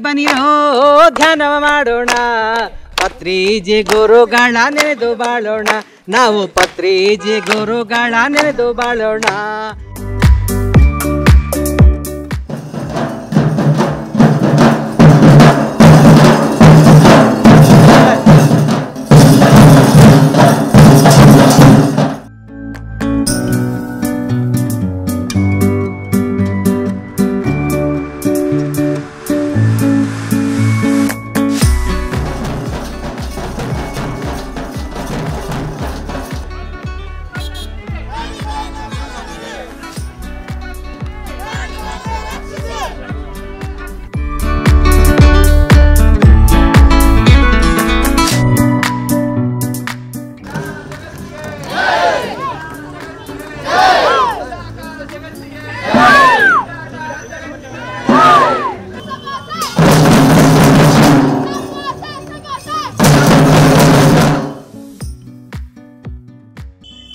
ಬನಿರೋ ಧ್ಯಾನವ ಮಾಡೋಣ, ಪತ್ರಿಜಿ ಗುರುಗಳ ನೆನೆದು ಬಾಳೋಣ, ನಾವು ಪತ್ರಿಜಿ ಗುರುಗಳ ನೆನೆದು ಬಾಳೋಣ.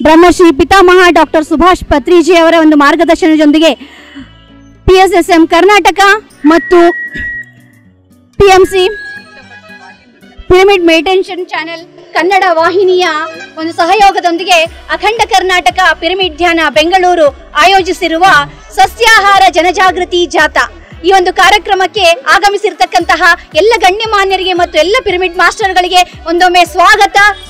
ಬ್ರಹ್ಮಶ್ರೀ ಪಿತಾಮಹ ಡಾಕ್ಟರ್ ಸುಭಾಷ್ ಪತ್ರಿಜಿ ಅವರ ಒಂದು ಮಾರ್ಗದರ್ಶನದೊಂದಿಗೆ PSSM ಕರ್ನಾಟಕ ಮತ್ತು PMC pyramid meditation channel Kannada ವಾಹಿನಿಯ ಒಂದು ಸಹಯೋಗದೊಂದಿಗೆ ಅಖಂಡ ಕರ್ನಾಟಕ ಪಿರಮಿಡ್ ಧ್ಯಾನ ಬೆಂಗಳೂರು ಆಯೋಜಿಸಿರುವ ಸಸ್ಯಾಹಾರ ಜನಜಾಗೃತಿ ಜಾಥಾ ಈ ಒಂದು ಕಾರ್ಯಕ್ರಮಕ್ಕೆ ಆಗಮಿಸಿರ್ತಕ್ಕಂತಹ ಎಲ್ಲ ಗಣ್ಯಮಾನ್ಯರಿಗೆ ಮತ್ತು ಎಲ್ಲ ಪಿರಮಿಡ್ ಮಾಸ್ಟರ್ಗಳಿಗೆ ಒಂದೊಮ್ಮೆ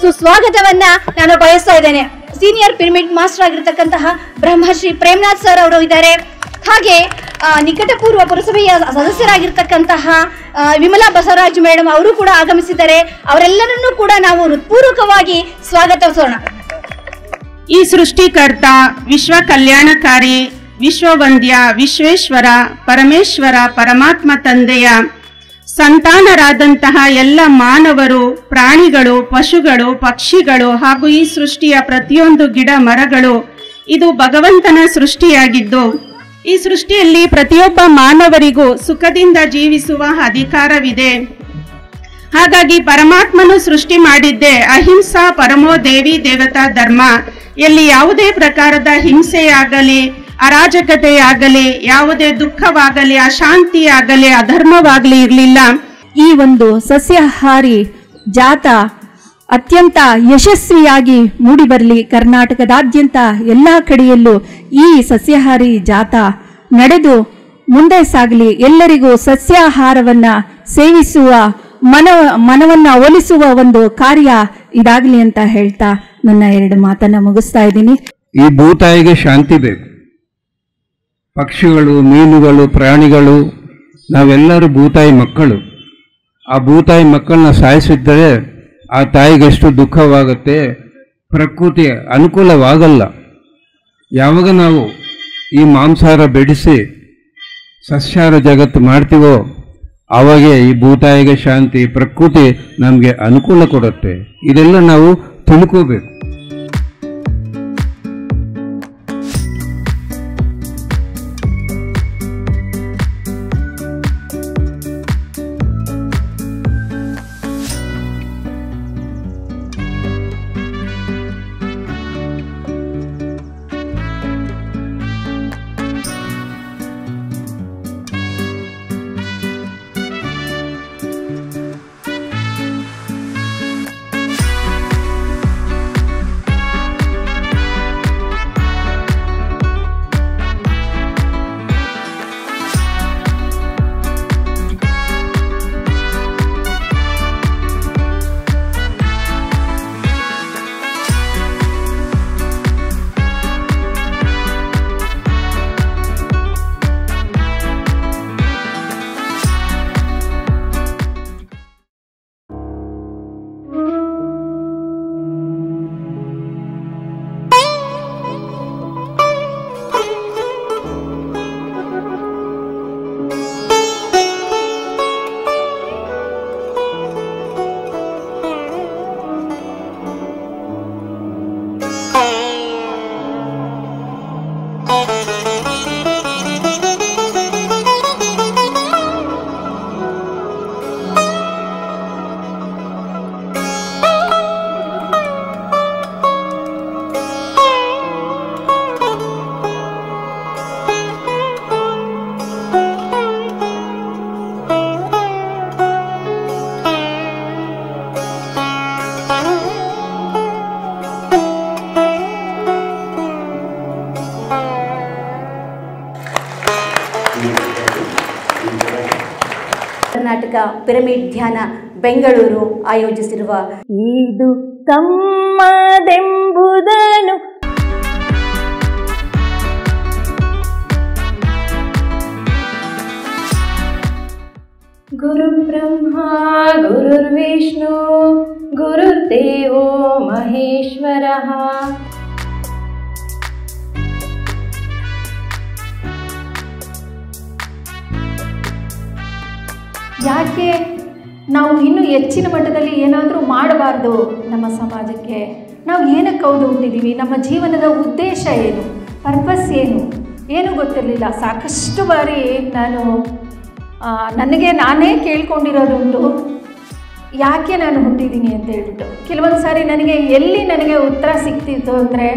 ಸುಸ್ವಾಗತವನ್ನ ನಾನು ಬಯಸ್ತಾ ಇದ್ದೇನೆ. ಸೀನಿಯರ್ ಪಿರಮಿಡ್ ಮಾಸ್ಟರ್ ಆಗಿರ್ತಕ್ಕಂತಹ ಬ್ರಹ್ಮಶ್ರೀ ಪ್ರೇಮನಾಥ್ ಸರ್ ಅವರು ಇದ್ದಾರೆ. ಹಾಗೆ ನಿಕಟಪೂರ್ವ ಪುರಸಭೆಯ ಸದಸ್ಯರಾಗಿರ್ತಕ್ಕಂತಹ ವಿಮಲಾ ಬಸವರಾಜ್ ಮೇಡಮ್ ಅವರು ಕೂಡ ಆಗಮಿಸಿದ್ದಾರೆ. ಅವರೆಲ್ಲರನ್ನೂ ಕೂಡ ನಾವು ಹೃತ್ಪೂರ್ವಕವಾಗಿ ಸ್ವಾಗತಿಸೋಣ. ಈ ಸೃಷ್ಟಿಕರ್ತ, ವಿಶ್ವ ಕಲ್ಯಾಣಕಾರಿ, ವಿಶ್ವವಂದ್ಯ, ವಿಶ್ವೇಶ್ವರ, ಪರಮೇಶ್ವರ, ಪರಮಾತ್ಮ ತಂದೆಯ ಸಂತಾನರಾದಂತಹ ಎಲ್ಲ ಮಾನವರು, ಪ್ರಾಣಿಗಳು, ಪಶುಗಳು, ಪಕ್ಷಿಗಳು ಹಾಗೂ ಈ ಸೃಷ್ಟಿಯ ಪ್ರತಿಯೊಂದು ಗಿಡ ಮರಗಳು ಇದು ಭಗವಂತನ ಸೃಷ್ಟಿಯಾಗಿದ್ದು ಈ ಸೃಷ್ಟಿಯಲ್ಲಿ ಪ್ರತಿಯೊಬ್ಬ ಮಾನವರಿಗೂ ಸುಖದಿಂದ ಜೀವಿಸುವ ಅಧಿಕಾರವಿದೆ. ಹಾಗಾಗಿ ಪರಮಾತ್ಮನು ಸೃಷ್ಟಿ ಮಾಡಿದ್ದೇ ಅಹಿಂಸಾ ಪರಮೋ ದೇವಿ ದೇವತಾ ಧರ್ಮ. ಎಲ್ಲಿ ಯಾವುದೇ ಪ್ರಕಾರದ ಹಿಂಸೆಯಾಗಲಿ, ಅರಾಜಕತೆಯಾಗಲಿ, ಯಾವುದೇ ದುಃಖವಾಗಲಿ, ಅಶಾಂತಿಯಾಗಲಿ, ಅಧರ್ಮವಾಗಲಿ ಇರಲಿಲ್ಲ. ಈ ಒಂದು ಸಸ್ಯಾಹಾರಿ ಜಾಥಾ ಅತ್ಯಂತ ಯಶಸ್ವಿಯಾಗಿ ಮೂಡಿಬರಲಿ. ಕರ್ನಾಟಕದಾದ್ಯಂತ ಎಲ್ಲ ಕಡೆಯಲ್ಲೂ ಈ ಸಸ್ಯಾಹಾರಿ ಜಾಥಾ ನಡೆದು ಮುಂದೆ ಸಾಗಲಿ. ಎಲ್ಲರಿಗೂ ಸಸ್ಯಾಹಾರವನ್ನ ಸೇವಿಸುವ ಮನವನ್ನ ಒಲಿಸುವ ಒಂದು ಕಾರ್ಯ ಇದಾಗಲಿ ಅಂತ ಹೇಳ್ತಾ ನನ್ನ 2 ಮಾತನ್ನ ಮುಗಿಸ್ತಾ ಇದ್ದೀನಿ. ಈ ಭೂತಾಯಿಗೆ ಶಾಂತಿ ಬೇಕು. ಪಕ್ಷಿಗಳು, ಮೀನುಗಳು, ಪ್ರಾಣಿಗಳು ನಾವೆಲ್ಲರೂ ಭೂತಾಯಿ ಮಕ್ಕಳು. ಆ ಭೂತಾಯಿ ಮಕ್ಕಳನ್ನ ಸಾಯಿಸಿದ್ದರೆ ಆ ತಾಯಿಗೆ ಎಷ್ಟು ದುಃಖವಾಗುತ್ತೆ, ಪ್ರಕೃತಿ ಅನುಕೂಲವಾಗಲ್ಲ. ಯಾವಾಗ ನಾವು ಈ ಮಾಂಸಾಹಾರ ಬೆಳೆಸಿ ಸಸ್ಯಾಹಾರ ಜಗತ್ತು ಮಾಡ್ತೀವೋ ಆವಾಗ ಈ ಭೂತಾಯಿಗೆ ಶಾಂತಿ, ಪ್ರಕೃತಿ ನಮಗೆ ಅನುಕೂಲ ಕೊಡುತ್ತೆ. ಇದೆಲ್ಲ ನಾವು ತಿಳ್ಕೋಬೇಕು. ಕರ್ನಾಟಕ ಪಿರಮಿಡ್ ಧ್ಯಾನ ಬೆಂಗಳೂರು ಆಯೋಜಿಸಿರುವ ಇದು ತಮ್ಮದೆಂಬುದನು ಗುರು ಬ್ರಹ್ಮ ಗುರುರ್ವಿಷ್ಣು ಗುರುರ್ದೇವೋ ಮಹೇಶ್ವರಃ. ಯಾಕೆ ನಾವು ಇನ್ನೂ ಹೆಚ್ಚಿನ ಮಟ್ಟದಲ್ಲಿ ಏನಾದರೂ ಮಾಡಬಾರ್ದು? ನಮ್ಮ ಸಮಾಜಕ್ಕೆ ನಾವು ಏನಕ್ಕೆ ಹೌದು ಹುಟ್ಟಿದ್ದೀವಿ? ನಮ್ಮ ಜೀವನದ ಉದ್ದೇಶ ಏನು, ಪರ್ಪಸ್ ಏನು ಗೊತ್ತಿರಲಿಲ್ಲ. ಸಾಕಷ್ಟು ಬಾರಿ ನನಗೆ ನಾನೇ ಕೇಳ್ಕೊಂಡಿರೋದುಂಟು, ಯಾಕೆ ನಾನು ಹುಟ್ಟಿದ್ದೀನಿ ಅಂತ ಹೇಳ್ಬಿಟ್ಟು. ಕೆಲವೊಂದು ಸಾರಿ ನನಗೆ ಉತ್ತರ ಸಿಗ್ತಿತ್ತು ಅಂದರೆ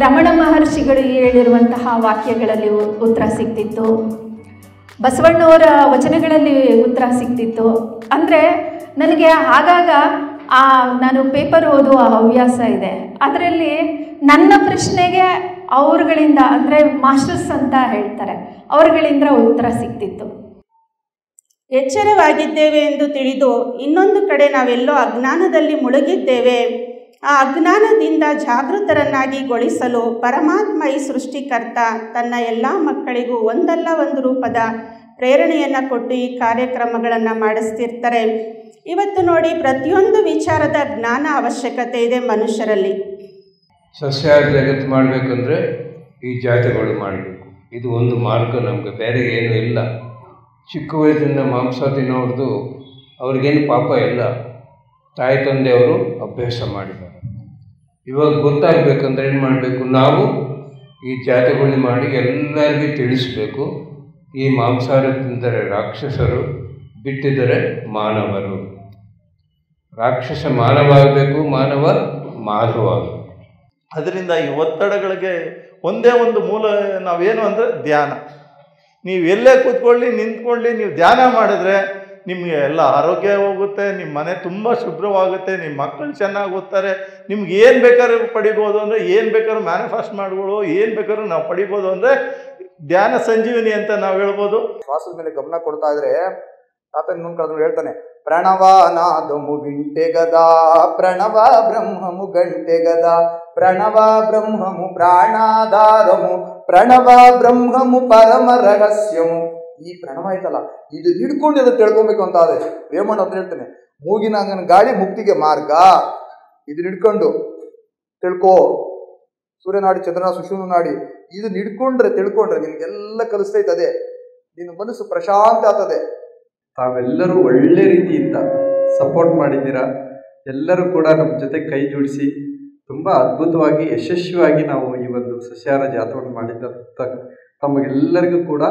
ರಮಣ ಮಹರ್ಷಿಗಳು ಹೇಳಿರುವಂತಹ ವಾಕ್ಯಗಳಲ್ಲಿ ಉತ್ತರ ಸಿಗ್ತಿತ್ತು, ಬಸವಣ್ಣವರ ವಚನಗಳಲ್ಲಿ ಉತ್ತರ ಸಿಗ್ತಿತ್ತು. ಅಂದರೆ ನನಗೆ ಆಗಾಗ ನಾನು ಪೇಪರ್ ಓದುವ ಹವ್ಯಾಸ ಇದೆ. ಅದರಲ್ಲಿ ನನ್ನ ಪ್ರಶ್ನೆಗೆ ಅವ್ರುಗಳಿಂದ, ಅಂದರೆ ಮಾಸ್ಟರ್ಸ್ ಅಂತ ಹೇಳ್ತಾರೆ, ಅವ್ರುಗಳಿಂದ ಉತ್ತರ ಸಿಗ್ತಿತ್ತು. ಎಚ್ಚರವಾಗಿದ್ದೇವೆ ಎಂದು ತಿಳಿದು ಇನ್ನೊಂದು ಕಡೆ ನಾವೆಲ್ಲೋ ಅಜ್ಞಾನದಲ್ಲಿ ಮುಳುಗಿದ್ದೇವೆ. ಆ ಅಜ್ಞಾನದಿಂದ ಜಾಗೃತರನ್ನಾಗಿ ಗೊಳಿಸಲು ಪರಮಾತ್ಮ ಈ ಸೃಷ್ಟಿಕರ್ತ ತನ್ನ ಎಲ್ಲ ಮಕ್ಕಳಿಗೂ ಒಂದಲ್ಲ ಒಂದು ರೂಪದ ಪ್ರೇರಣೆಯನ್ನು ಕೊಟ್ಟು ಈ ಕಾರ್ಯಕ್ರಮಗಳನ್ನು ಮಾಡಿಸ್ತಿರ್ತಾರೆ. ಇವತ್ತು ನೋಡಿ, ಪ್ರತಿಯೊಂದು ವಿಚಾರದ ಜ್ಞಾನ ಅವಶ್ಯಕತೆ ಇದೆ ಮನುಷ್ಯರಲ್ಲಿ. ಸಸ್ಯಾಹಾರ ಜಗತ್ತು ಮಾಡಬೇಕಂದ್ರೆ ಈ ಜಾತಿಗಳು ಮಾಡಬೇಕು. ಇದು ಒಂದು ಮಾರ್ಗ, ನಮಗೆ ಬೇರೆ ಏನೂ ಇಲ್ಲ. ಚಿಕ್ಕ ವಯಸ್ಸಿಂದ ಮಾಂಸ ತಿನ್ನೋರ್ದು ಅವ್ರಿಗೇನು ಪಾಪ ಇಲ್ಲ, ತಾಯಿ ತಂದೆಯವರು ಅಭ್ಯಾಸ ಮಾಡಿದ್ದಾರೆ. ಇವಾಗ ಗೊತ್ತಾಗಬೇಕಂದ್ರೆ ಏನು ಮಾಡಬೇಕು? ನಾವು ಈ ಜಾತಿಗಳು ಮಾಡಿ ಎಲ್ಲರಿಗೂ ತಿಳಿಸ್ಬೇಕು. ಈ ಮಾಂಸಾಹಾರ ತಿಂದರೆ ರಾಕ್ಷಸರು, ಬಿಟ್ಟಿದ್ದರೆ ಮಾನವರು. ರಾಕ್ಷಸ ಮಾನವ ಆಗಬೇಕು, ಮಾನವ ಮಾಧವ ಆಗಬೇಕು. ಅದರಿಂದ ಈ ಒತ್ತಡಗಳಿಗೆ ಒಂದೇ ಒಂದು ಮೂಲ ನಾವೇನು ಅಂದರೆ ಧ್ಯಾನ. ನೀವು ಎಲ್ಲೇ ಕೂತ್ಕೊಳ್ಳಿ, ನಿಂತ್ಕೊಳ್ಳಿ, ನೀವು ಧ್ಯಾನ ಮಾಡಿದ್ರೆ ನಿಮಗೆ ಎಲ್ಲ ಆರೋಗ್ಯ ಹೋಗುತ್ತೆ, ನಿಮ್ಮ ಮನೆ ತುಂಬ ಶುಭ್ರವಾಗುತ್ತೆ, ನಿಮ್ಮ ಮಕ್ಕಳು ಚೆನ್ನಾಗಿ ಓದ್ತಾರೆ, ನಿಮ್ಗೆ ಏನು ಬೇಕಾದ್ರೂ ಪಡಿಬೋದು. ಅಂದರೆ ಏನು ಬೇಕಾದ್ರೂ ಮ್ಯಾನಿಫೆಸ್ಟ್ ಮಾಡ್ಬೋದು, ಏನು ಬೇಕಾದ್ರೂ ನಾವು ಪಡಿಬೋದು. ಅಂದರೆ ಧ್ಯಾನ ಸಂಜೀವಿನಿ ಅಂತ ನಾವು ಹೇಳ್ಬೋದು. ಶ್ವಾಸದ ಮೇಲೆ ಗಮನ ಕೊಡ್ತಾ ಇದ್ರೆ ತಾತ ಇನ್ನೊಂದು ಹೇಳ್ತಾನೆ, ಪ್ರಣವನಾದಮು ಗಿಂಟೆಗದ ಪ್ರಣವ ಬ್ರಹ್ಮಮು ಗಂಟೆಗದ ಪ್ರಣವ ಬ್ರಹ್ಮಮು ಪ್ರಾಣಾಧಾರಮು ಪ್ರಣವ ಬ್ರಹ್ಮಮು ಪರಮ ರಹಸ್ಯಮು. ಈ ಪ್ರಣವ ಆಯ್ತಲ್ಲ, ಇದು ಹಿಡ್ಕೊಂಡು ಅದು ತಿಳ್ಕೊಬೇಕು ಅಂತ ಆದ್ರೆ ವೇಮಣ್ಣ ಅಂತ ಹೇಳ್ತಾನೆ, ಮೂಗಿನ ಗಾಳಿ ಮುಕ್ತಿಗೆ ಮಾರ್ಗ. ಇದನ್ನ ಹಿಡ್ಕೊಂಡು ತಿಳ್ಕೋ, ಸೂರ್ಯನಾಡಿ ಚಂದ್ರನ ಸುಷುಮ್ನ ನಾಡಿ, ಇದನ್ನ ಹಿಡ್ಕೊಂಡ್ರೆ ತಿಳ್ಕೊಂಡ್ರೆ ನಿನಗೆಲ್ಲ ಕಲಿಸ್ತೈತದೆ, ನಿನ್ನ ಮನಸ್ಸು ಪ್ರಶಾಂತ ಆಗ್ತದೆ. ತಾವೆಲ್ಲರೂ ಒಳ್ಳೆ ರೀತಿಯಿಂದ ಸಪೋರ್ಟ್ ಮಾಡಿದ್ದೀರಾ. ಎಲ್ಲರೂ ಕೂಡ ನಮ್ಮ ಜೊತೆ ಕೈ ಜೋಡಿಸಿ ತುಂಬ ಅದ್ಭುತವಾಗಿ ಯಶಸ್ವಿಯಾಗಿ ನಾವು ಈ ಒಂದು ಸಸ್ಯಾಹಾರ ಜಾಥವನ್ನು ಮಾಡಿದ್ದ ತಮಗೆಲ್ಲರಿಗೂ ಕೂಡ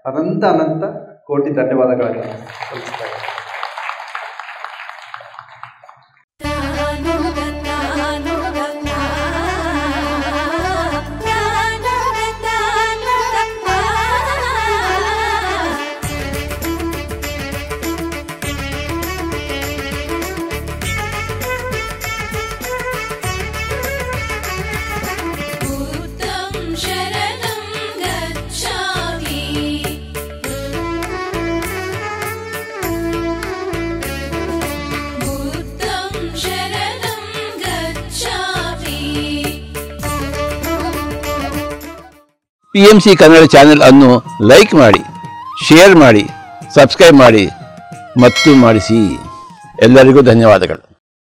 ಅನಂತ ಅನಂತ ಕೋಟಿ ಧನ್ಯವಾದಗಳನ್ನು ಸಲ್ಲಿಸ್ತಾ ಇದ್ದೀನಿ. PMC ಕನ್ನಡ ಚಾನೆಲ್ ಅನ್ನು ಲೈಕ್ ಮಾಡಿ, ಶೇರ್ ಮಾಡಿ, ಸಬ್ಸ್ಕ್ರೈಬ್ ಮಾಡಿ ಮತ್ತು ಮಾಡಿಸಿ. ಎಲ್ಲರಿಗೂ ಧನ್ಯವಾದಗಳು.